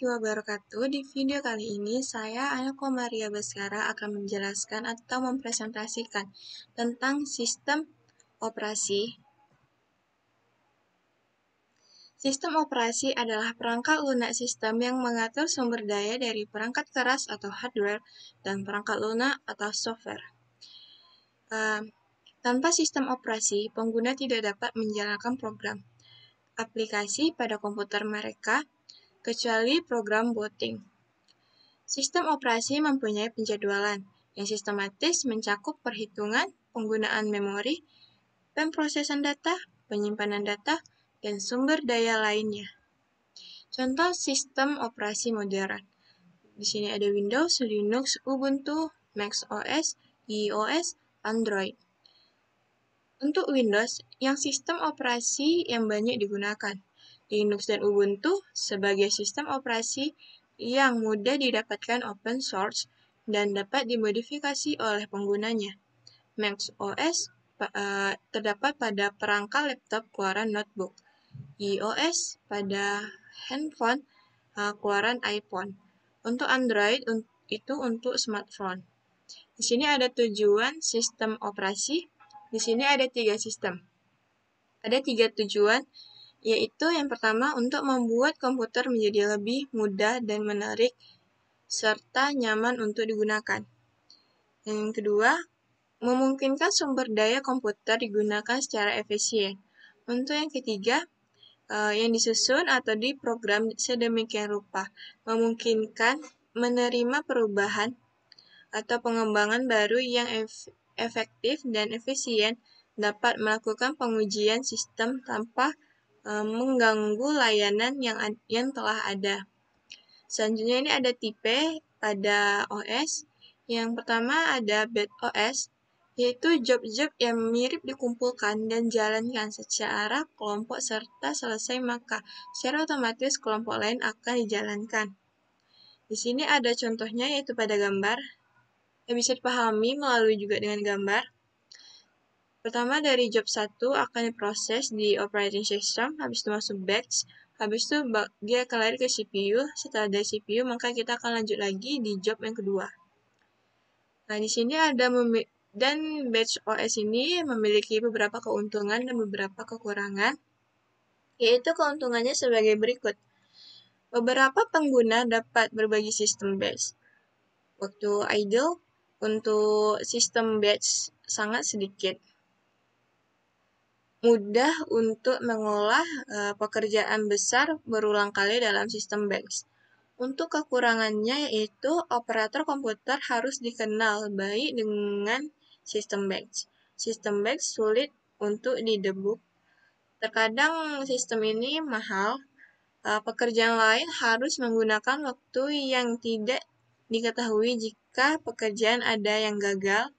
warahmatullahi wabarakatuh. Di video kali ini, saya Anako Maria Baskara akan menjelaskan atau mempresentasikan tentang sistem operasi. Sistem operasi adalah perangkat lunak sistem yang mengatur sumber daya dari perangkat keras atau hardware dan perangkat lunak atau software. Tanpa sistem operasi, pengguna tidak dapat menjalankan program aplikasi pada komputer mereka, kecuali program booting. Sistem operasi mempunyai penjadwalan yang sistematis mencakup perhitungan, penggunaan memori, pemrosesan data, penyimpanan data, dan sumber daya lainnya. Contoh sistem operasi modern. Di sini ada Windows, Linux, Ubuntu, Mac OS, iOS, Android. Untuk Windows, yang sistem operasi yang banyak digunakan. Linux dan Ubuntu sebagai sistem operasi yang mudah didapatkan open source dan dapat dimodifikasi oleh penggunanya. Mac OS terdapat pada perangkat laptop keluaran notebook. iOS pada handphone keluaran iPhone. Untuk Android itu untuk smartphone. Di sini ada tujuan sistem operasi. Di sini ada 3 sistem. Ada 3 tujuan, yaitu yang pertama untuk membuat komputer menjadi lebih mudah dan menarik serta nyaman untuk digunakan. Yang kedua, memungkinkan sumber daya komputer digunakan secara efisien. Untuk yang ketiga, yang disusun atau diprogram sedemikian rupa memungkinkan menerima perubahan atau pengembangan baru yang efektif dan efisien, dapat melakukan pengujian sistem tanpa mengganggu layanan yang telah ada. Selanjutnya ini ada tipe pada OS. Yang pertama ada bad OS, yaitu job-job yang mirip dikumpulkan dan jalankan secara kelompok serta selesai maka secara otomatis kelompok lain akan dijalankan. Di sini ada contohnya yaitu pada gambar yang bisa dipahami melalui juga dengan gambar. Pertama dari job 1 akan diproses di operating system, habis itu masuk batch, habis itu dia akan lari ke CPU, setelah dari CPU maka kita akan lanjut lagi di job yang kedua. Nah, di sini ada dan batch OS ini memiliki beberapa keuntungan dan beberapa kekurangan, yaitu keuntungannya sebagai berikut. Beberapa pengguna dapat berbagi sistem batch. Waktu idle untuk sistem batch sangat sedikit. Mudah untuk mengolah pekerjaan besar berulang kali dalam sistem batch. Untuk kekurangannya yaitu operator komputer harus dikenal baik dengan sistem batch. Sistem batch sulit untuk didebug. Terkadang sistem ini mahal. Pekerjaan lain harus menggunakan waktu yang tidak diketahui jika pekerjaan ada yang gagal.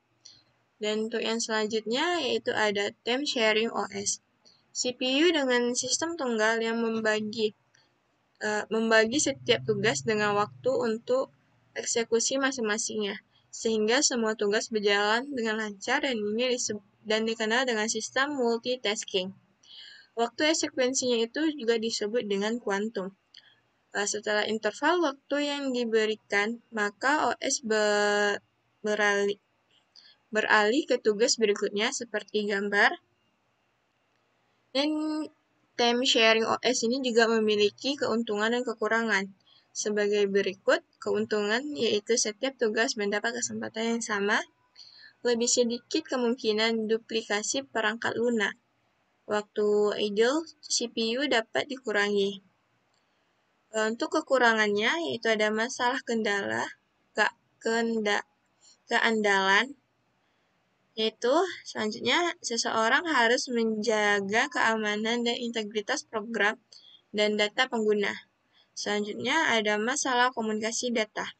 Dan untuk yang selanjutnya yaitu ada time sharing OS. CPU dengan sistem tunggal yang membagi setiap tugas dengan waktu untuk eksekusi masing-masingnya, sehingga semua tugas berjalan dengan lancar dan dikenal dengan sistem multitasking. Waktu eksekusinya itu juga disebut dengan kuantum. Setelah interval waktu yang diberikan, maka OS beralih ke tugas berikutnya seperti gambar. Dan time sharing OS ini juga memiliki keuntungan dan kekurangan. Sebagai berikut, keuntungan yaitu setiap tugas mendapat kesempatan yang sama, lebih sedikit kemungkinan duplikasi perangkat lunak. Waktu idle, CPU dapat dikurangi. Untuk kekurangannya yaitu ada masalah keandalan, yaitu selanjutnya seseorang harus menjaga keamanan dan integritas program dan data pengguna. Selanjutnya ada masalah komunikasi data.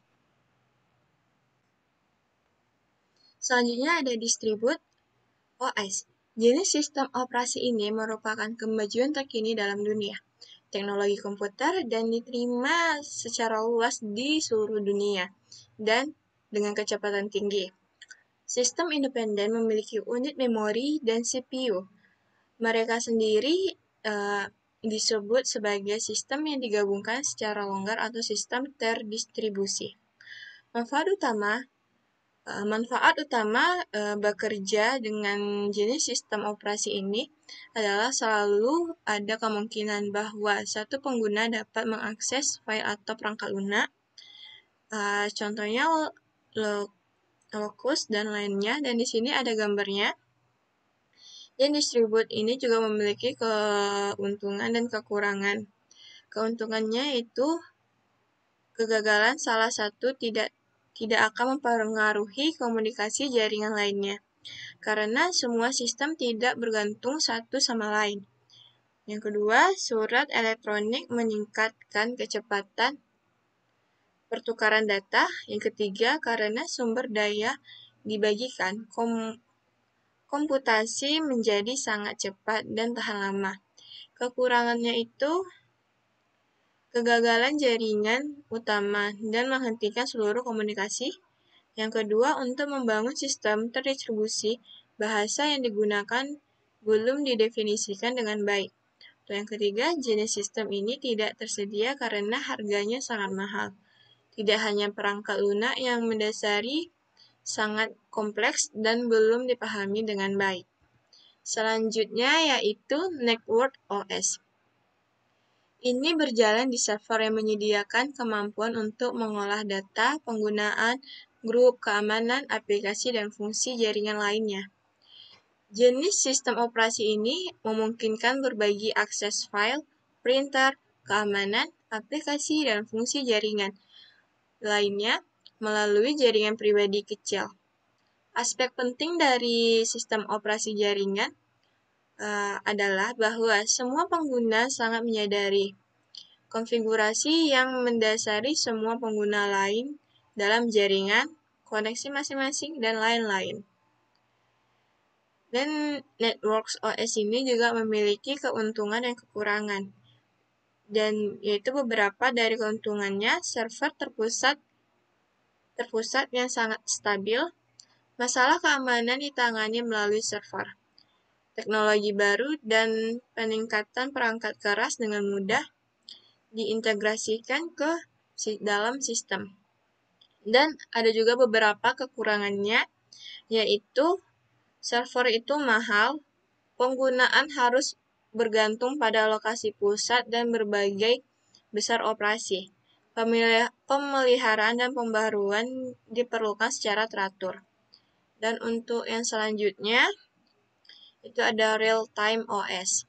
Selanjutnya ada distribute OS. Jenis sistem operasi ini merupakan kemajuan terkini dalam dunia teknologi komputer dan diterima secara luas di seluruh dunia dan dengan kecepatan tinggi. Sistem independen memiliki unit memori dan CPU. Mereka sendiri disebut sebagai sistem yang digabungkan secara longgar atau sistem terdistribusi. Manfaat utama bekerja dengan jenis sistem operasi ini adalah selalu ada kemungkinan bahwa satu pengguna dapat mengakses file atau perangkat lunak, contohnya locus dan lainnya, dan di sini ada gambarnya. Dan distribut ini juga memiliki keuntungan dan kekurangan. Keuntungannya itu kegagalan salah satu tidak akan mempengaruhi komunikasi jaringan lainnya, karena semua sistem tidak bergantung satu sama lain. Yang kedua, surat elektronik meningkatkan kecepatan pertukaran data. Yang ketiga, karena sumber daya dibagikan, komputasi menjadi sangat cepat dan tahan lama. Kekurangannya itu kegagalan jaringan utama dan menghentikan seluruh komunikasi. Yang kedua, untuk membangun sistem terdistribusi, bahasa yang digunakan belum didefinisikan dengan baik. Yang ketiga, jenis sistem ini tidak tersedia karena harganya sangat mahal. Tidak hanya perangkat lunak yang mendasari sangat kompleks dan belum dipahami dengan baik. Selanjutnya yaitu Network OS. Ini berjalan di server yang menyediakan kemampuan untuk mengolah data, penggunaan, grup, keamanan, aplikasi, dan fungsi jaringan lainnya. Jenis sistem operasi ini memungkinkan berbagi akses file, printer, keamanan, aplikasi, dan fungsi jaringan lainnya melalui jaringan pribadi kecil. Aspek penting dari sistem operasi jaringan adalah bahwa semua pengguna sangat menyadari konfigurasi yang mendasari semua pengguna lain dalam jaringan, koneksi masing-masing, dan lain-lain. Dan Networks OS ini juga memiliki keuntungan dan kekurangan. Dan yaitu beberapa dari keuntungannya, server terpusat yang sangat stabil, masalah keamanan ditangani melalui server, teknologi baru dan peningkatan perangkat keras dengan mudah diintegrasikan ke dalam sistem. Dan ada juga beberapa kekurangannya, yaitu server itu mahal, penggunaan harus bergantung pada lokasi pusat dan berbagai besar operasi. Pemeliharaan dan pembaruan diperlukan secara teratur. Dan untuk yang selanjutnya, itu ada Real-Time OS.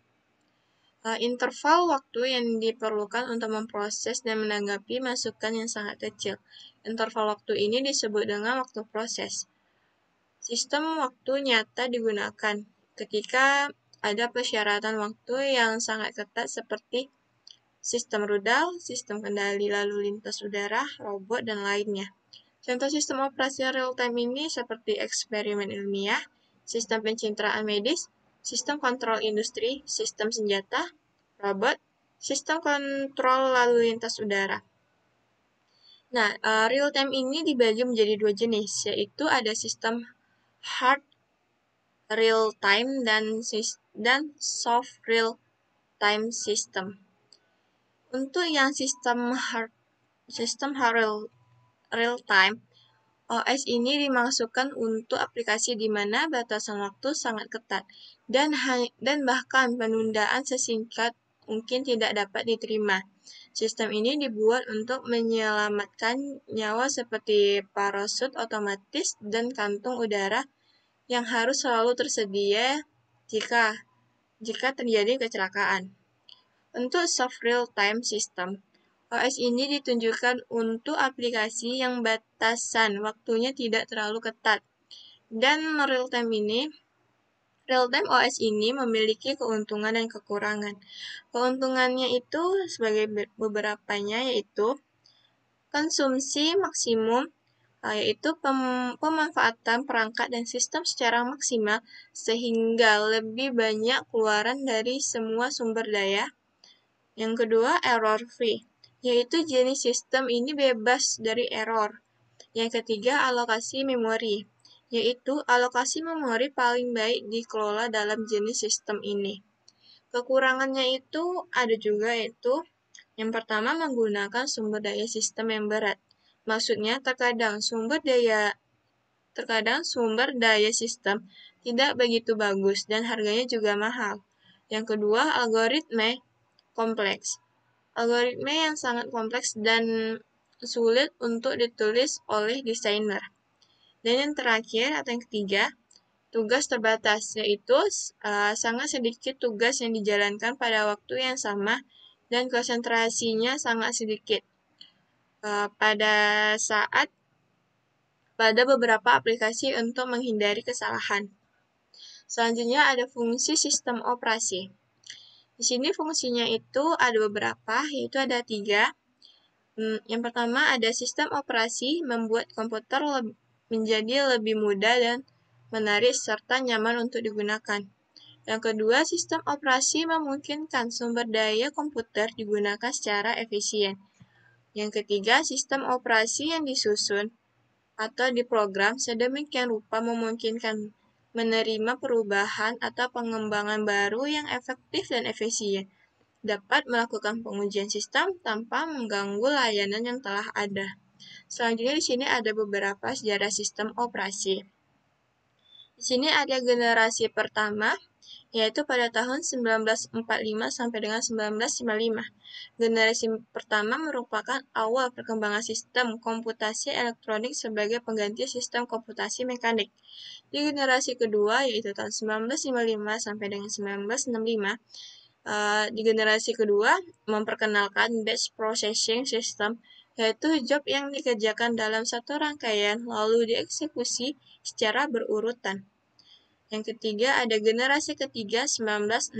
Interval waktu yang diperlukan untuk memproses dan menanggapi masukan yang sangat kecil. Interval waktu ini disebut dengan waktu proses. Sistem waktu nyata digunakan ketika ada persyaratan waktu yang sangat ketat seperti sistem rudal, sistem kendali lalu lintas udara, robot, dan lainnya. Contoh sistem operasi real-time ini seperti eksperimen ilmiah, sistem pencitraan medis, sistem kontrol industri, sistem senjata, robot, sistem kontrol lalu lintas udara. Nah, real-time ini dibagi menjadi dua jenis, yaitu ada sistem hard real-time dan soft real-time system. Untuk yang sistem hard real-time, OS ini dimaksudkan untuk aplikasi di mana batasan waktu sangat ketat dan bahkan penundaan sesingkat mungkin tidak dapat diterima. Sistem ini dibuat untuk menyelamatkan nyawa seperti parasut otomatis dan kantung udara yang harus selalu tersedia jika terjadi kecelakaan. Untuk soft real-time system, OS ini ditunjukkan untuk aplikasi yang batasan waktunya tidak terlalu ketat. Dan real-time OS ini memiliki keuntungan dan kekurangan. Keuntungannya itu sebagai beberapanya yaitu konsumsi maksimum, yaitu pemanfaatan perangkat dan sistem secara maksimal sehingga lebih banyak keluaran dari semua sumber daya. Yang kedua, error free, yaitu jenis sistem ini bebas dari error. Yang ketiga, alokasi memori, yaitu alokasi memori paling baik dikelola dalam jenis sistem ini. Kekurangannya itu ada juga, yaitu yang pertama menggunakan sumber daya sistem yang berat. Maksudnya terkadang sumber daya sistem tidak begitu bagus dan harganya juga mahal. Yang kedua, algoritma kompleks. Algoritma yang sangat kompleks dan sulit untuk ditulis oleh desainer. Dan yang terakhir atau yang ketiga, tugas terbatas, yaitu sangat sedikit tugas yang dijalankan pada waktu yang sama dan konsentrasinya sangat sedikit pada beberapa aplikasi untuk menghindari kesalahan. Selanjutnya ada fungsi sistem operasi. Di sini fungsinya itu ada beberapa, yaitu ada 3. Yang pertama ada sistem operasi membuat komputer menjadi lebih mudah dan menarik serta nyaman untuk digunakan. Yang kedua, sistem operasi memungkinkan sumber daya komputer digunakan secara efisien. Yang ketiga, sistem operasi yang disusun atau diprogram sedemikian rupa memungkinkan menerima perubahan atau pengembangan baru yang efektif dan efisien, dapat melakukan pengujian sistem tanpa mengganggu layanan yang telah ada. Selanjutnya di sini ada beberapa sejarah sistem operasi. Di sini ada generasi pertama, yaitu pada tahun 1945 sampai dengan 1955. Generasi pertama merupakan awal perkembangan sistem komputasi elektronik sebagai pengganti sistem komputasi mekanik. Di generasi kedua, yaitu tahun 1955 sampai dengan 1965, di generasi kedua memperkenalkan batch processing system, yaitu job yang dikerjakan dalam satu rangkaian lalu dieksekusi secara berurutan. Yang ketiga ada generasi ketiga 1965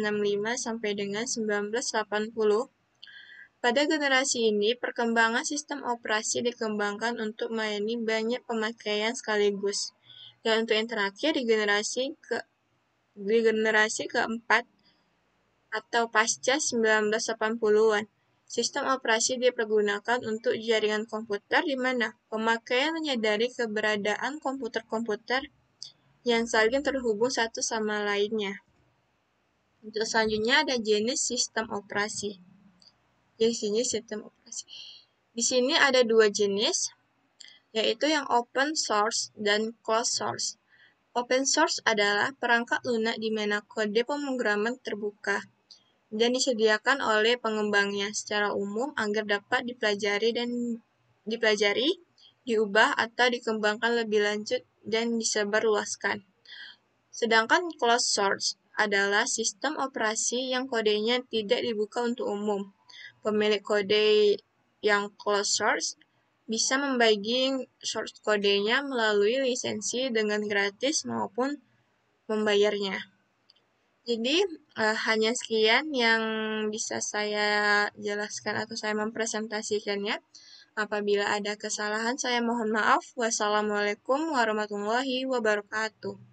sampai dengan 1980. Pada generasi ini, perkembangan sistem operasi dikembangkan untuk melayani banyak pemakaian sekaligus. Dan untuk yang terakhir di generasi keempat atau pasca 1980-an, sistem operasi dipergunakan untuk jaringan komputer di mana pemakaian menyadari keberadaan komputer-komputer yang saling terhubung satu sama lainnya. Untuk selanjutnya ada jenis sistem operasi. Di sini ada 2 jenis, yaitu yang open source dan closed source. Open source adalah perangkat lunak di mana kode pemrograman terbuka dan disediakan oleh pengembangnya secara umum agar dapat dipelajari, diubah atau dikembangkan lebih lanjut dan disebarluaskan. Sedangkan closed source adalah sistem operasi yang kodenya tidak dibuka untuk umum. Pemilik kode yang closed source bisa membagi source kodenya melalui lisensi dengan gratis maupun membayarnya. Jadi, hanya sekian yang bisa saya jelaskan atau saya mempresentasikannya. Apabila ada kesalahan, saya mohon maaf. Wassalamualaikum warahmatullahi wabarakatuh.